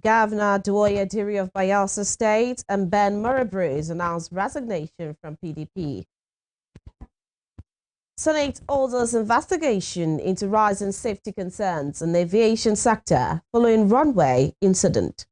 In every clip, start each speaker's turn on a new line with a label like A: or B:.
A: Governor Diri of Bayelsa State and Ben Murabrews announced resignation from PDP. Senate orders investigation into rising safety concerns in the aviation sector following runway incident.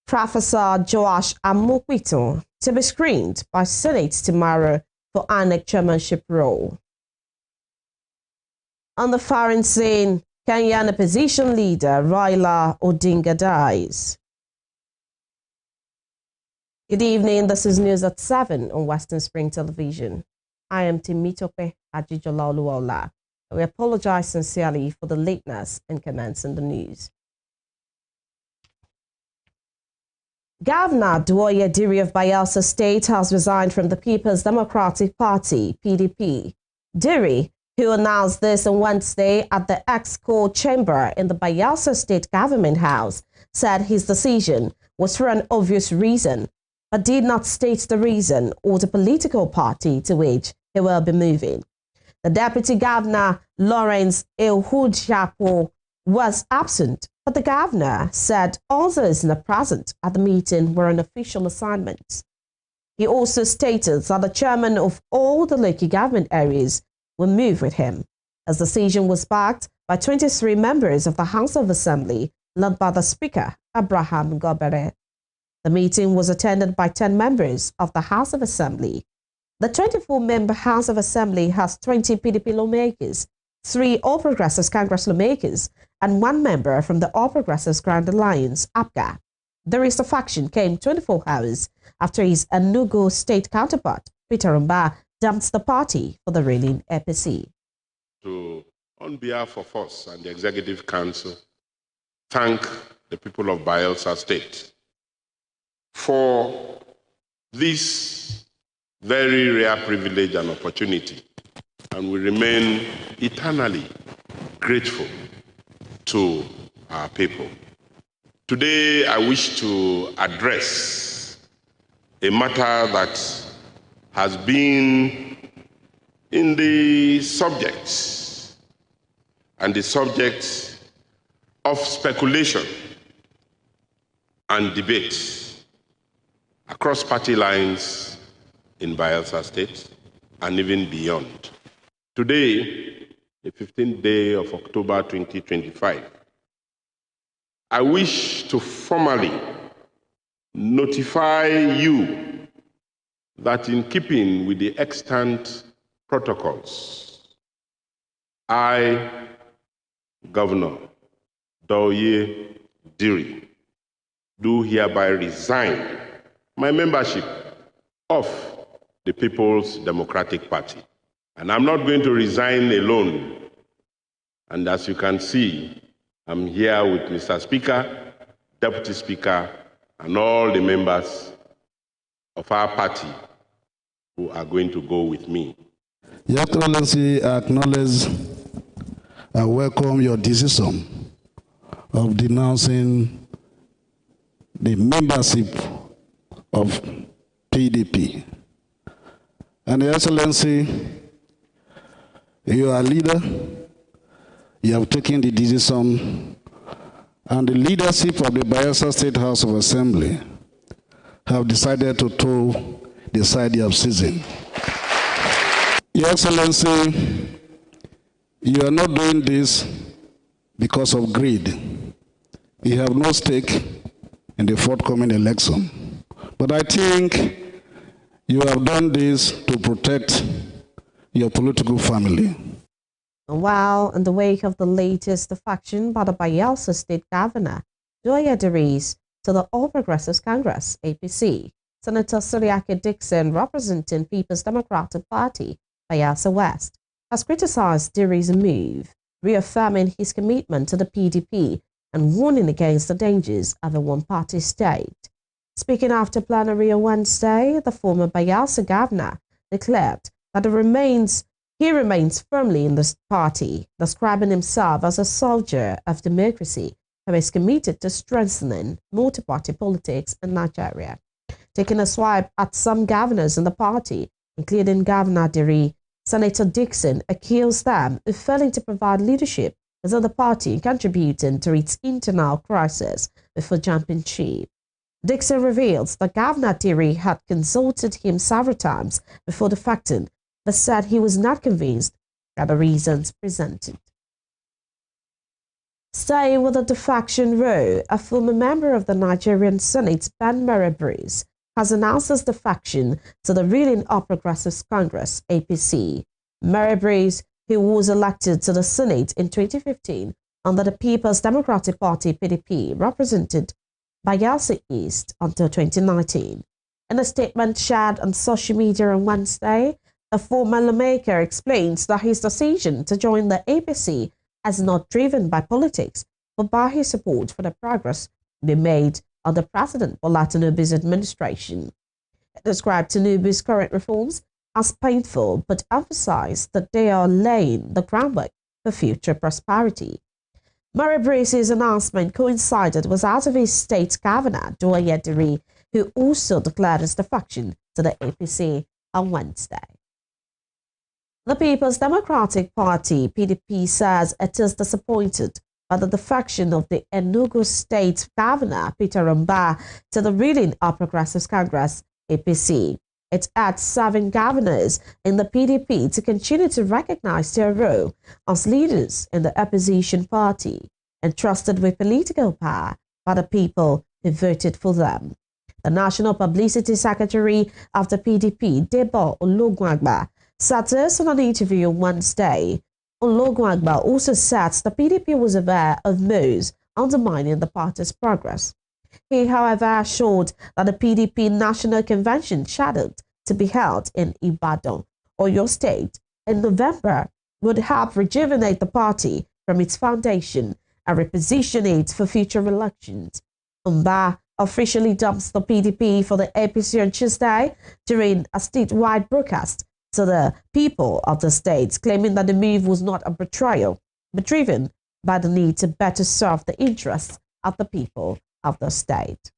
A: Professor Joash Amokwito to be screened by Senate tomorrow for INEC chairmanship role. On the foreign scene, Kenyan opposition leader Raila Odinga dies. Good evening, this is News at 7 on Western Spring Television. I am Timitope Ajijola Oluola. We apologize sincerely for the lateness in commencing the news. Governor Diri of Bayelsa State has resigned from the People's Democratic Party, PDP. Diri, who announced this on Wednesday at the Exco Chamber in the Bayelsa State Government House, said his decision was for an obvious reason, but did not state the reason or the political party to which he will be moving. The Deputy Governor, Lawrence Ehudjapo, was absent, but the governor said all those not present at the meeting were on official assignments. He also stated that the chairman of all the local government areas will move with him. His decision was backed by 23 members of the House of Assembly, led by the Speaker, Abraham Gobere. The meeting was attended by 10 members of the House of Assembly. The 24-member House of Assembly has 20 PDP lawmakers, 3 All Progressives Congress lawmakers, and 1 member from the All Progressives Grand Alliance, APGA. The rest faction came 24 hours after his Enugu state counterpart, Peter Mba, dumped the party for the ruling APC.
B: On behalf of us and the Executive Council, thank the people of Bayelsa State for this very rare privilege and opportunity, and we remain eternally grateful to our people. Today, I wish to address a matter that has been in the subject and the subject of speculation and debate across party lines in Bayelsa State and even beyond. Today, the 15th day of October 2025, I wish to formally notify you that in keeping with the extant protocols, I, Governor Douye Diri, do hereby resign my membership of the People's Democratic Party. And I'm not going to resign alone. And as you can see, I'm here with Mr. Speaker, Deputy Speaker, and all the members of our party who are going to go with me.
C: Your Excellency, I acknowledge and welcome your decision of denouncing the membership of PDP. And Your Excellency, you are a leader. You have taken the decision, and the leadership of the Bayelsa State House of Assembly have decided to toe the side you have chosen. Your Excellency, you are not doing this because of greed. You have no stake in the forthcoming election. But I think you have done this to protect your political family.
A: While in the wake of the latest faction by the Bayelsa State Governor, Douye Diri, to the All Progressives Congress, APC, Senator Siriake Dixon, representing People's Democratic Party, Bayelsa West, has criticized Diri's move, reaffirming his commitment to the PDP and warning against the dangers of a one-party state. Speaking after plenary on Wednesday, the former Bayelsa governor declared that he remains firmly in this party, describing himself as a soldier of democracy who is committed to strengthening multi-party politics in Nigeria. Taking a swipe at some governors in the party, including Governor Diri, Senator Dixon accused them of failing to provide leadership was on the party contributing to its internal crisis before jumping ship. Dixon reveals that Governor Diri had consulted him several times before defecting, but said he was not convinced by the reasons presented. Staying with the defection row, a former member of the Nigerian Senate, Ben Merebris, has announced his defection to the ruling All Progressives Congress, APC. Merebris, who was elected to the Senate in 2015 under the People's Democratic Party, PDP, represented Bayelsa East until 2019. In a statement shared on social media on Wednesday, the former lawmaker explains that his decision to join the APC is not driven by politics, but by his support for the progress being made under President Bola Tinubu's administration. He described Tinubu's current reforms as painful, but emphasized that they are laying the groundwork for future prosperity. Merebris' announcement coincided with out of his state governor, Douye, who also declared his defection to the APC on Wednesday. The People's Democratic Party, PDP, says it is disappointed by the defection of the Enugu State Governor, Peter Mba, to the ruling All Progressives Congress, APC. It adds 7 governors in the PDP to continue to recognize their role as leaders in the opposition party, entrusted with political power by the people who voted for them. The National Publicity Secretary of the PDP, Debo Olugwagba, said this in an interview on Wednesday. Olugwagba also said the PDP was aware of moves undermining the party's progress. He, however, assured that the PDP National Convention scheduled to be held in Ibadan, Oyo State, in November would help rejuvenate the party from its foundation and reposition it for future elections. Mba officially dumps the PDP for the APC on Tuesday during a statewide broadcast to the people of the state, claiming that the move was not a betrayal, but driven by the need to better serve the interests of the people of the state.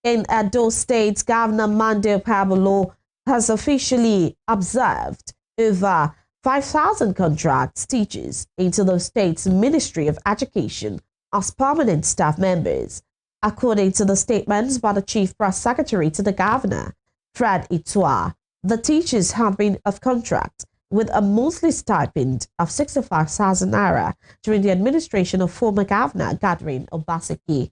A: In Edo State, Governor Mande Pablo has officially observed over 5,000 contract teachers into the state's Ministry of Education as permanent staff members, according to the statements by the Chief Press Secretary to the Governor, Fred Itua. The teachers have been of contract with a monthly stipend of 65,000 naira during the administration of former Governor Godwin Obaseki.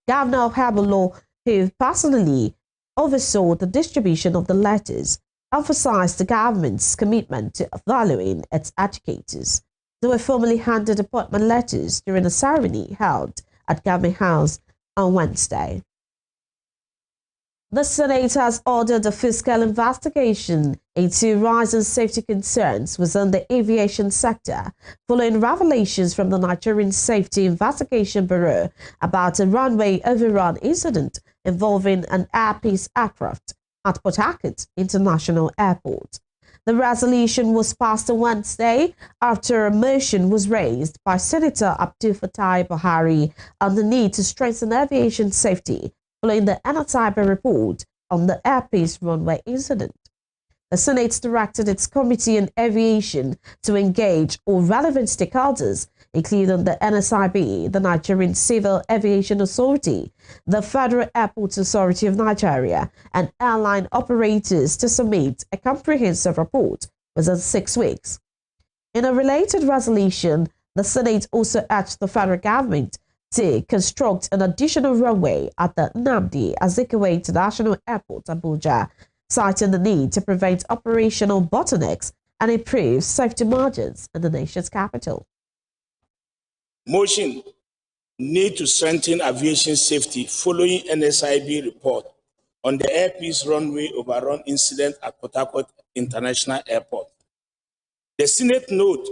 A: Governor Pablo, who personally oversaw the distribution of the letters, emphasized the government's commitment to valuing its educators. They were formally handed appointment letters during a ceremony held at Government House on Wednesday. The Senate has ordered a fiscal investigation into rising safety concerns within the aviation sector following revelations from the Nigerian Safety Investigation Bureau about a runway overrun incident involving an Air Peace aircraft at Port Harcourt International Airport. The resolution was passed on Wednesday after a motion was raised by Senator Abdul Fattah Buhari on the need to strengthen aviation safety following the Anatiba report on the Air Peace runway incident. The Senate directed its Committee on Aviation to engage all relevant stakeholders, including the NSIB, the Nigerian Civil Aviation Authority, the Federal Airports Authority of Nigeria, and airline operators to submit a comprehensive report within 6 weeks. In a related resolution, the Senate also urged the federal government to construct an additional runway at the Nnamdi Azikiwe International Airport, Abuja, citing the need to prevent operational bottlenecks and improve safety margins in the nation's capital.
D: Motion need to strengthen aviation safety following NSIB report on the Air Peace runway overrun incident at Port Harcourt International Airport. The Senate note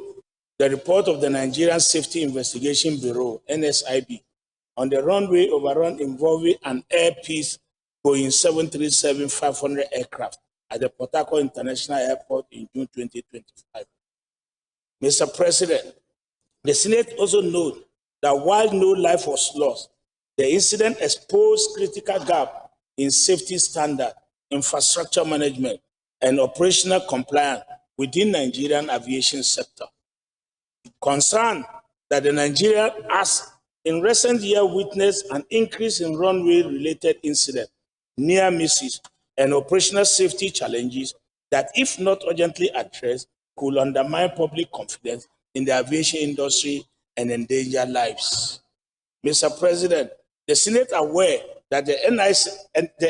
D: the report of the Nigerian Safety Investigation Bureau, NSIB, on the runway overrun involving an Air Peace Boeing 737-500 aircraft at the Port Harcourt International Airport in June 2025. Mr. President, the Senate also noted that while no life was lost, the incident exposed critical gap in safety standard, infrastructure management, and operational compliance within Nigerian aviation sector. Concerned that the Nigeria has in recent years witnessed an increase in runway-related incidents, near misses, and operational safety challenges that, if not urgently addressed, could undermine public confidence in the aviation industry and endanger lives. Mr. President, the Senate aware that the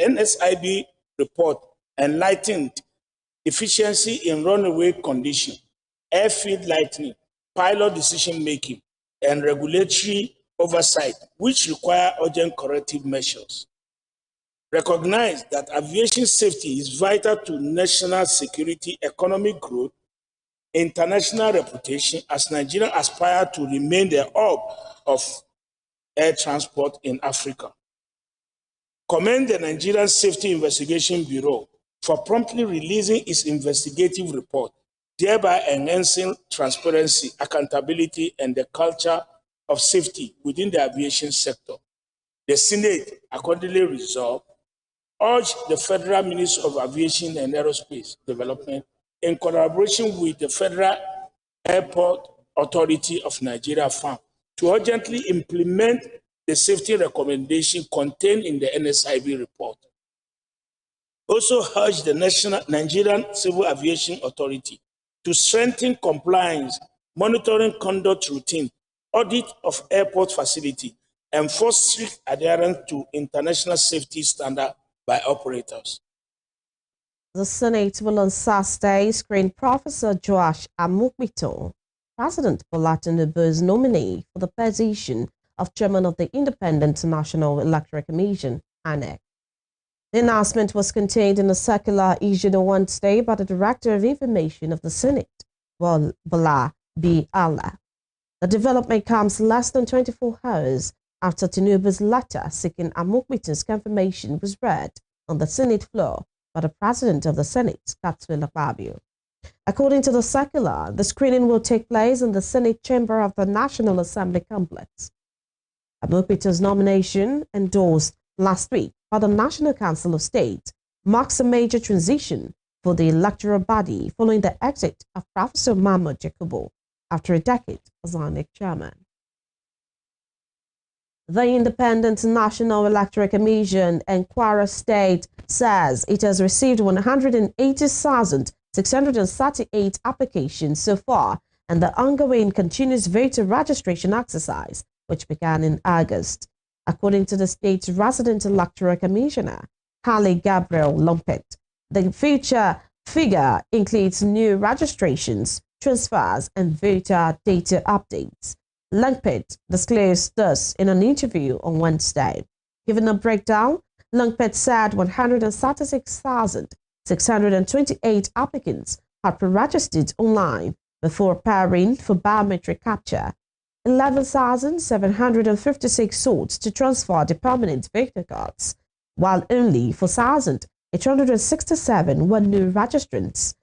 D: NSIB report enlightened efficiency in runway condition, airfield lighting, pilot decision-making, and regulatory oversight, which require urgent corrective measures. Recognize that aviation safety is vital to national security, economic growth, international reputation, as Nigeria aspires to remain the hub of air transport in Africa. Commend the Nigerian Safety Investigation Bureau for promptly releasing its investigative report, thereby enhancing transparency, accountability, and the culture of safety within the aviation sector. The Senate accordingly resolved, urged the Federal Ministry of Aviation and Aerospace Development, in collaboration with the Federal Airport Authority of Nigeria, FAM, to urgently implement the safety recommendation contained in the NSIB report. Also urged the Nigerian Civil Aviation Authority to strengthen compliance, monitoring conduct routine, audit of airport facility, and enforce strict adherence to international safety standards by operators.
A: The Senate will on Saturday screen Professor Joash Amukbito, President Bola Tinubu's nominee for the position of Chairman of the Independent National Electoral Commission, INEC. The announcement was contained in a circular issued on Wednesday by the Director of Information of the Senate, Bola B. Allah. The development comes less than 24 hours after Tinubu's letter seeking Amukbito's confirmation was read on the Senate floor by the President of the Senate, Godswill Akpabio. According to the circular, the screening will take place in the Senate chamber of the National Assembly complex. Amukbito's nomination, endorsed last week by the National Council of State, marks a major transition for the electoral body following the exit of Professor Mahmoud Yakubu after a decade as INEC chairman. The Independent National Electoral Commission in Kwara State says it has received 180,638 applications so far in the ongoing continuous voter registration exercise, which began in August. According to the state's resident electoral commissioner, Halle Gabriel Lumpet, the future figure includes new registrations, transfers, and voter data updates. Lumpet disclosed this in an interview on Wednesday. Given a breakdown, Lumpet said 136,628 applicants had pre-registered online before appearing for biometric capture. 11,756 sought to transfer the permanent voter cards, while only 4,867 were new registrants.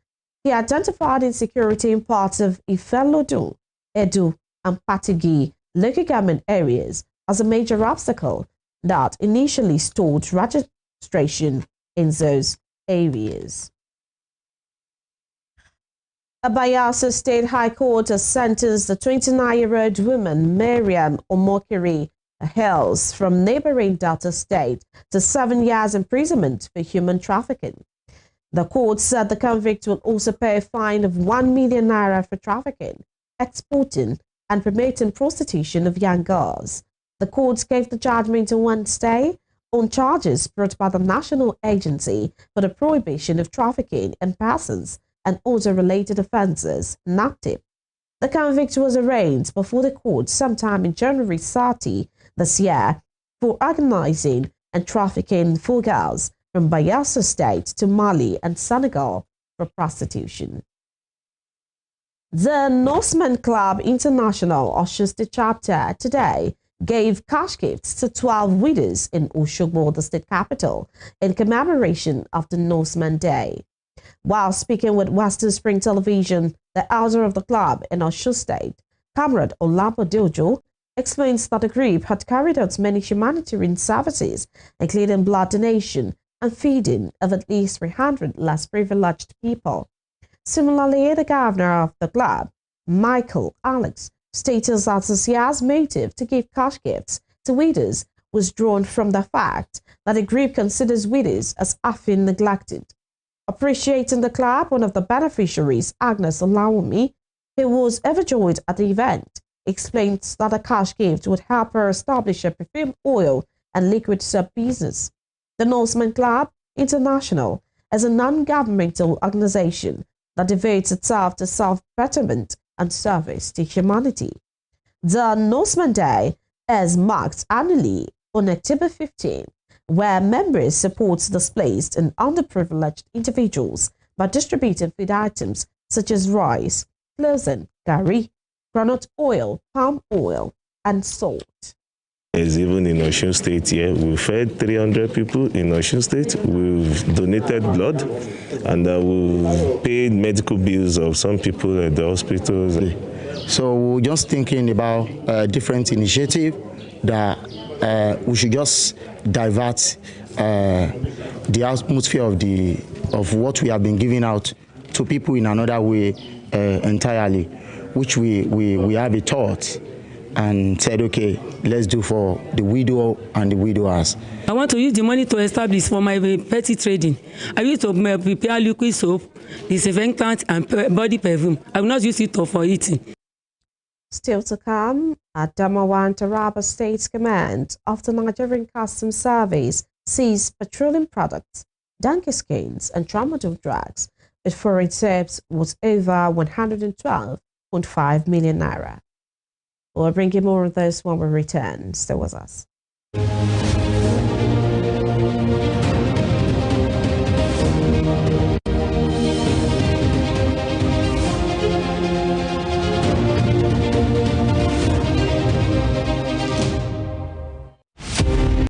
A: He identified insecurity in parts of Ifelodun, Edo, and Patigi local government areas as a major obstacle that initially stalled registration in those areas. A Bayelsa State High Court has sentenced the 29-year-old woman Mariam Omokiri hails from neighboring Delta State to 7 years imprisonment for human trafficking. The court said the convict will also pay a fine of 1 million naira for trafficking, exporting, and promoting prostitution of young girls. The court gave the judgment on Wednesday on charges brought by the National Agency for the Prohibition of Trafficking in Persons and other related offences, NAPTIP. The convict was arraigned before the court sometime in January 30 this year for organizing and trafficking for girls from Bayelsa State to Mali and Senegal for prostitution. The Norseman Club International Osun State Chapter today gave cash gifts to 12 widows in Osogbo, the state capital, in commemoration of the Norseman Day. While speaking with Western Spring Television, the elder of the club in Osun State, Comrade Olapo Dojo, explains that the group had carried out many humanitarian services, including blood donation and feeding of at least 300 less privileged people. Similarly, the governor of the club, Michael Alex, stating that his year's motive to give cash gifts to widows was drawn from the fact that the group considers widows as often neglected. Appreciating the club, one of the beneficiaries, Agnes Olawumi, who was overjoyed at the event, explains that a cash gift would help her establish a perfume oil and liquid soap business. The Norseman Club International is a non-governmental organization that devotes itself to self-betterment and service to humanity. The Norseman Day is marked annually on October 15, where members support displaced and underprivileged individuals by distributing food items such as rice, clothing, curry, groundnut oil, palm oil, and salt.
E: Even in Osun State here, we fed 300 people in Osun State. We've donated blood, and we've paid medical bills of some people at the hospitals.
F: So we're just thinking about a different initiative that we should just divert the atmosphere of what we have been giving out to people in another way entirely, which we have a thought and said, okay, let's do for the widow and the widowers.
G: I want to use the money to establish for my petty trading. I used to prepare liquid soap, disinfectant, and body perfume. I will not use it for eating.
A: Still to come, Adamawa and Taraba State Command of the Nigerian Customs Service seized petroleum products, donkey skins, and tramadol drugs, but foreign sales was over 112.5 million naira. We'll bring you more of this when we return. Stay with us.